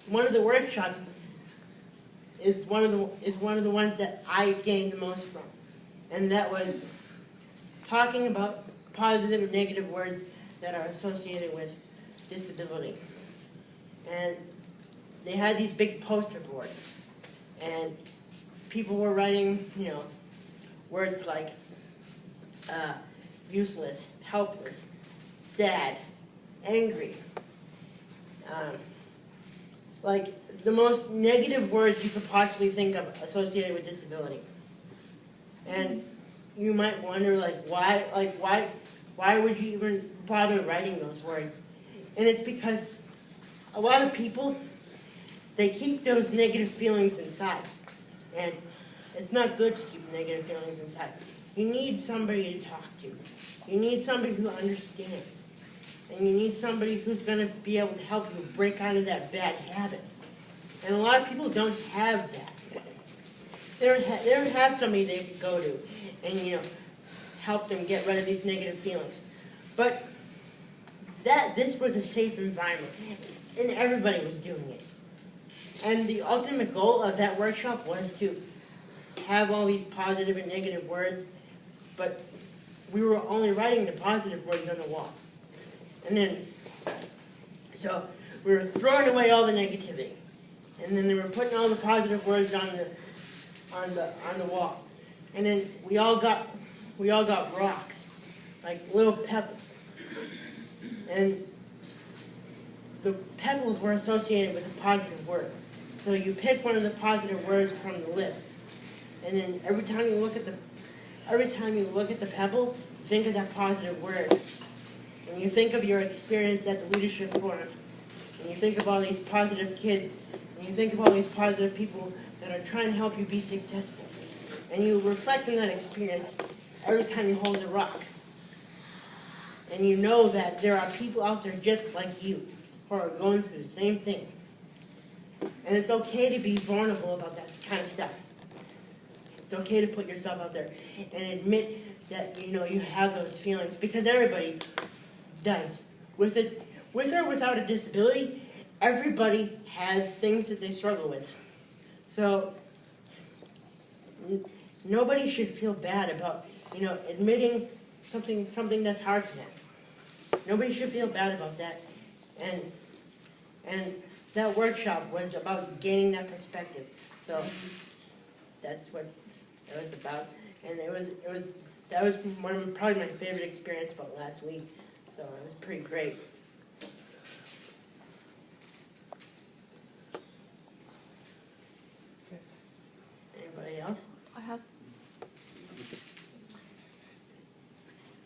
one of the workshops is one of the ones that I gained the most from, and that was talking about positive and negative words that are associated with disability. And they had these big poster boards, and people were writing, words like useless, helpless, sad, angry, like the most negative words you could possibly think of associated with disability. And you might wonder, why would you even bother writing those words? And it's because a lot of people, they keep those negative feelings inside. And it's not good to keep negative feelings inside. You need somebody to talk to. You need somebody who understands. And you need somebody who's going to be able to help you break out of that bad habit. And a lot of people don't have that. They don't have somebody they can go to and, help them get rid of these negative feelings. But this was a safe environment, and everybody was doing it. And the ultimate goal of that workshop was to have all these positive and negative words, but we were only writing the positive words on the wall. And then, so we were throwing away all the negativity. And then they were putting all the positive words on the wall. And then we all got rocks, like little pebbles. And the pebbles were associated with a positive word. So you pick one of the positive words from the list. And then every time you look at the pebble, think of that positive word. And you think of your experience at the leadership forum. And you think of all these positive kids. And you think of all these positive people that are trying to help you be successful. And you reflect on that experience every time you hold a rock. And you know that there are people out there just like you who are going through the same thing. And it's okay to be vulnerable about that kind of stuff. It's okay to put yourself out there and admit that you have those feelings, because everybody does. With or without a disability, everybody has things that they struggle with. So nobody should feel bad about admitting something that's hard for them. Nobody should feel bad about that. And that workshop was about gaining that perspective. So that's what it was about. And that was probably my favorite experience about last week. So it was pretty great. Anybody else? I have.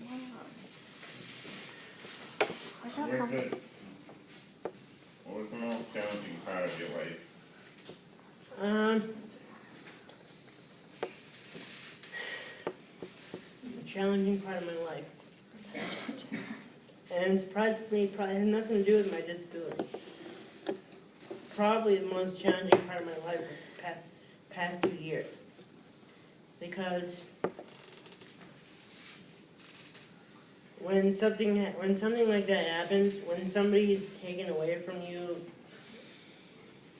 Wow. I have Very come. good. What was the most challenging part of your life? A challenging part of my life. And surprisingly, probably has nothing to do with my disability. Probably the most challenging part of my life was this past 2 years. Because when something like that happens, when somebody is taken away from you,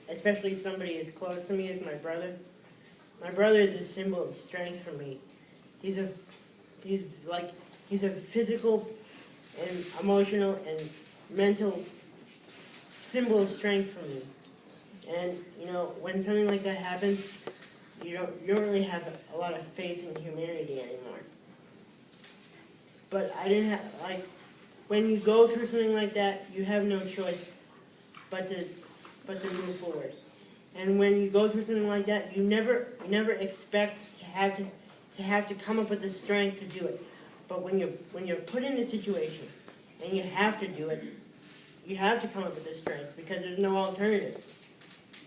especially somebody as close to me as my brother is a symbol of strength for me. He's a physical and emotional and mental symbol of strength for me. And when something like that happens, you don't really have a lot of faith in humanity anymore. But I didn't have, when you go through something like that, you have no choice but to move forward. And when you go through something like that, you never expect to have to come up with the strength to do it. But when you're put in a situation and you have to do it, you have to come up with the strength because there's no alternative.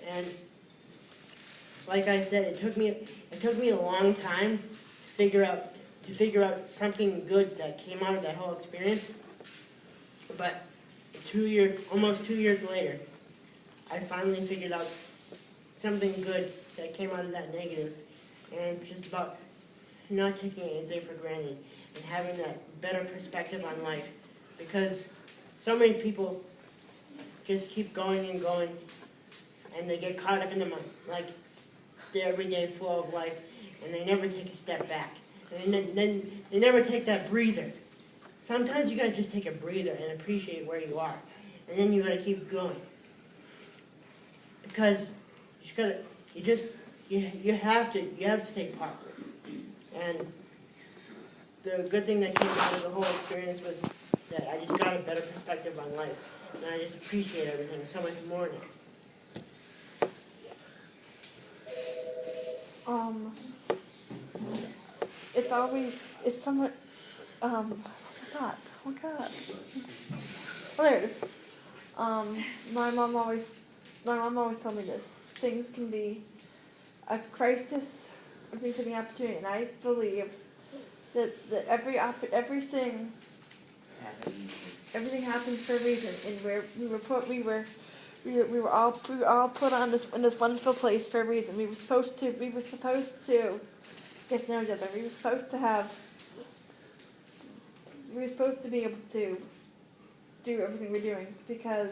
And like I said, it took me a long time to figure out something good that came out of that whole experience. But almost 2 years later, I finally figured out something good that came out of that negative. And it's just about not taking anything for granted and having that better perspective on life. Because so many people just keep going and going and they get caught up in like the everyday flow of life, and they never take a step back. And then they never take that breather. Sometimes you gotta just take a breather and appreciate where you are, and then you gotta keep going. Because you have to stay positive. And the good thing that came out of the whole experience was that I just got a better perspective on life, and I just appreciate everything so much more now. It's somewhat, I forgot, oh my god. Oh, there it is. My mom always told me this. Things can be a crisis, or things can be an opportunity, and I believe that everything happens for a reason, and we were all put on in this wonderful place for a reason. We were supposed to get to know each other. We were supposed to be able to do everything we're doing because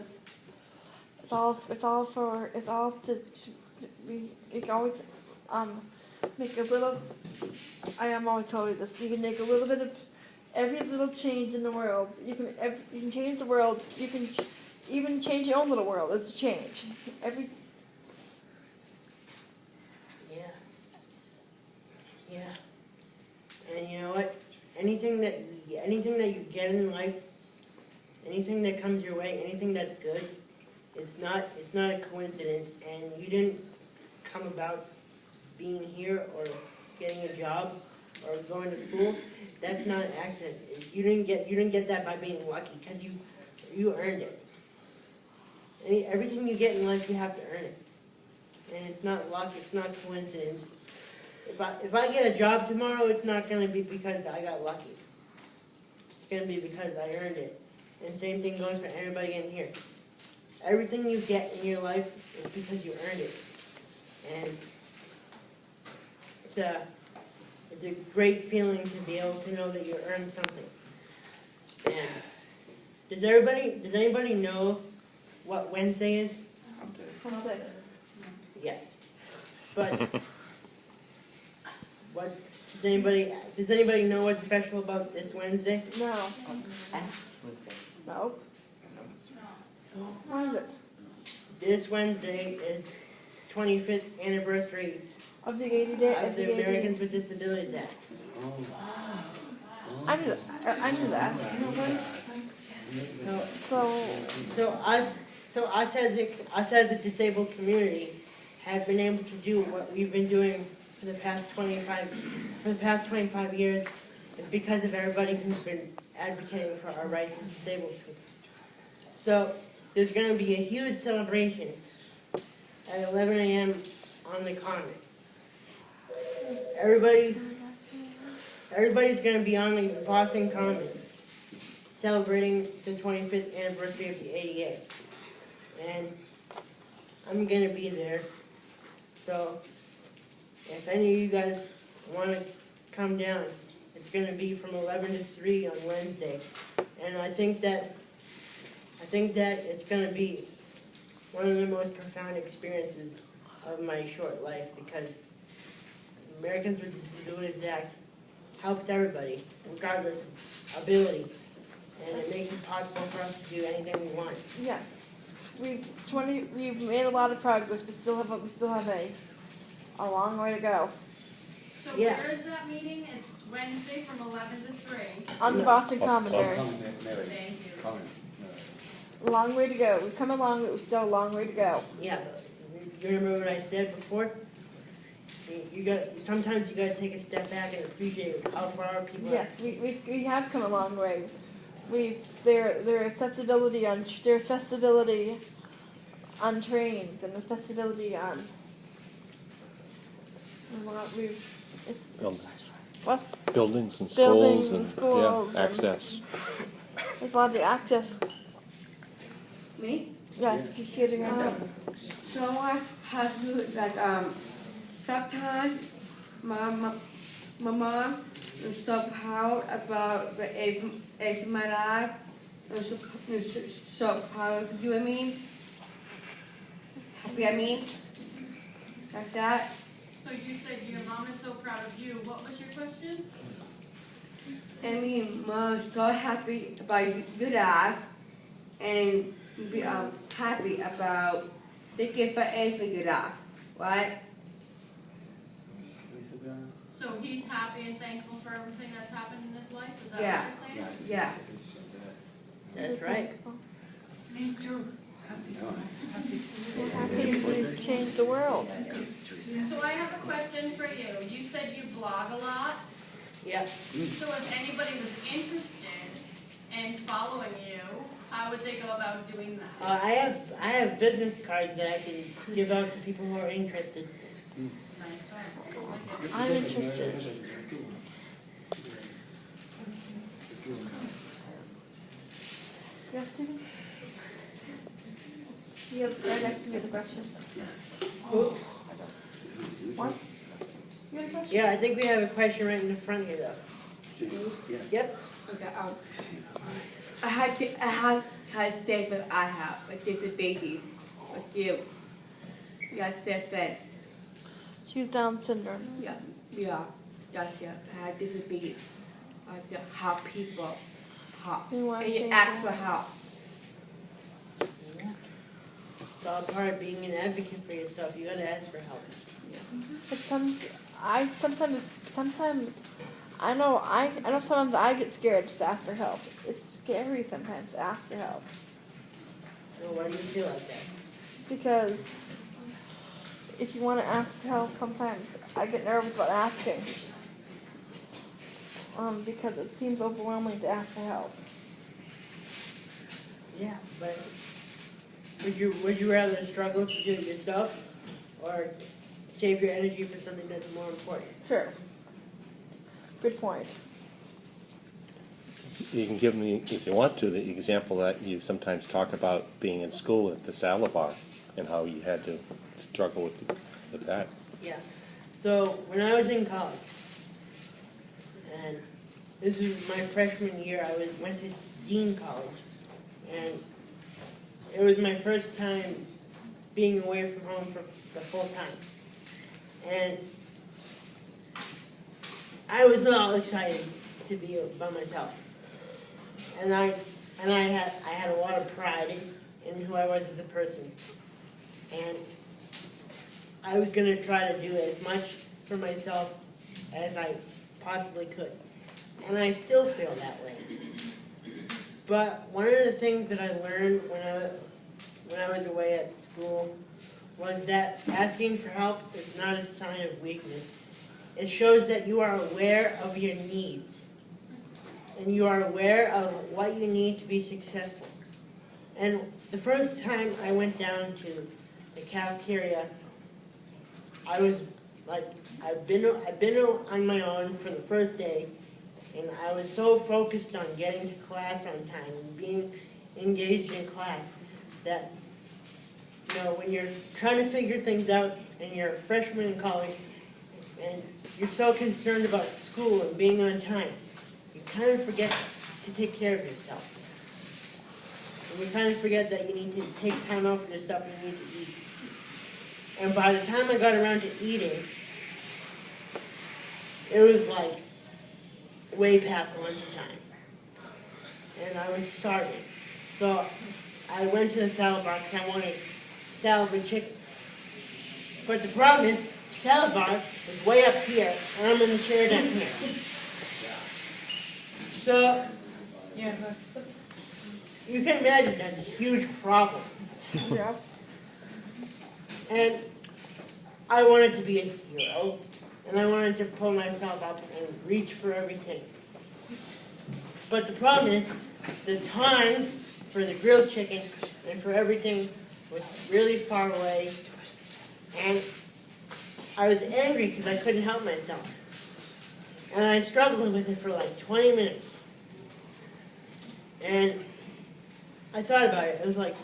we can always make a little. I am always telling you this. You can make a little bit of every little change in the world. You can change the world. You can even change your own little world. It's a change. Yeah. And you know what? Anything that you get in life, anything that comes your way, anything that's good, it's not a coincidence, and you didn't come about being here or getting a job or going to school. That's not an accident. You didn't get that by being lucky, because you earned it. Everything you get in life, you have to earn it. And it's not luck, it's not coincidence. If I get a job tomorrow, it's not going to be because I got lucky. It's going to be because I earned it. And same thing goes for everybody in here. Everything you get in your life is because you earned it. And it's a great feeling to be able to know that you earned something. And does anybody know what Wednesday is? Hump day. Yes. But what does anybody know what's special about this Wednesday? No. No. What is it? This Wednesday is 25th anniversary Of the 80 day. of the Americans with Disabilities Act. I knew that. So us as a disabled community have been able to do what we've been doing for the past 25 years is because of everybody who's been advocating for our rights as disabled people. So there's going to be a huge celebration at 11 a.m. on the Common. Everybody's going to be on the Boston Common celebrating the 25th anniversary of the ADA. And I'm going to be there. So if any of you guys want to come down, it's going to be from 11 to 3 on Wednesday. And I think that it's going to be one of the most profound experiences of my short life, because the Americans with Disabilities Act helps everybody, regardless of ability, and it makes it possible for us to do anything we want. Yes. We've made a lot of progress, but still have a long way to go. So Yeah. where is that meeting? It's Wednesday from 11 to 3. On the Boston Common, Mary. Thank you. A long way to go. We've come along, but we've still a long way to go. Yeah, but you remember what I said before? Sometimes you gotta take a step back and appreciate how far people are. Yes, we have come a long way. There's accessibility on trains, and there's accessibility on Buildings and schools Buildings and and, schools yeah, and- access. there's a lot of access. Me? Yeah, you see it again. So I have heard that sometimes my mom will somehow about the age of my life. So how do you mean? get me? Like that? So you said your mom is so proud of you. What was your question? I mean, mom's so happy about you dad, and be happy about the gift for anything you dad, right? So he's happy and thankful for everything that's happened in his life? Is that Yeah. what you're saying? Yeah. That's right. We're happy we've changed the world. So I have a question for you. You said you blog a lot. Yeah. So if anybody was interested in following you, how would they go about doing that? I have business cards that I can give out to people who are interested. Nice one. I'm interested. Yes, Stephen? You have right next to me the question. What? You have a question? Yeah, I think we have a question right in the front here, though. Yep. Okay, I have had said that I have, like this is baby, like you. Yeah, said that. She's Down syndrome. Yeah, that's it. I had disability. Like to help people, help. You want to And you change ask that? for help. It's all part of being an advocate for yourself. You gotta ask for help. But sometimes, I know sometimes I get scared to ask for help. It's scary sometimes to ask for help. So why do you feel like that? Because if you want to ask for help, sometimes I get nervous about asking. Because it seems overwhelming to ask for help. Yeah, but would you rather struggle to do it yourself, or save your energy for something that's more important? Sure. Good point. You can give me, if you want to, the example that you sometimes talk about being in school at the salad bar and how you had to struggle with that. Yeah. So when I was in college, and this was my freshman year, I went to Dean College, and it was my first time being away from home for the full time. And I was all excited to be by myself. And I had a lot of pride in who I was as a person. And I was going to try to do as much for myself as I possibly could. And I still feel that way. But one of the things that I learned when I was away at school was that asking for help is not a sign of weakness. It shows that you are aware of your needs. And you are aware of what you need to be successful. And the first time I went down to the cafeteria, I was like, I've been on my own for the first day, and I was so focused on getting to class on time and being engaged in class that, you know, when you're trying to figure things out and you're a freshman in college and you're so concerned about school and being on time, you kind of forget to take care of yourself. And you kind of forget that you need to take time out for yourself and you need to eat. And by the time I got around to eating, it was like way past lunchtime. And I was starving. So I went to the salad bar because I wanted salad with chicken. But the problem is, the salad bar is way up here, and I'm in the chair down here. So, you can imagine that's a huge problem. Yeah. And I wanted to be a hero, and I wanted to pull myself up and reach for everything. But the problem is, the times for the grilled chicken and for everything was really far away, and I was angry because I couldn't help myself. And I struggled with it for like 20 minutes. And I thought about it. It was like,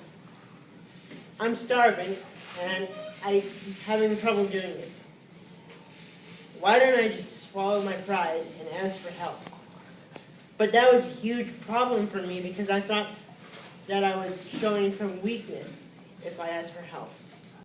I'm starving, and I'm having trouble doing this. Why don't I just swallow my pride and ask for help? But that was a huge problem for me because I thought that I was showing some weakness if I asked for help.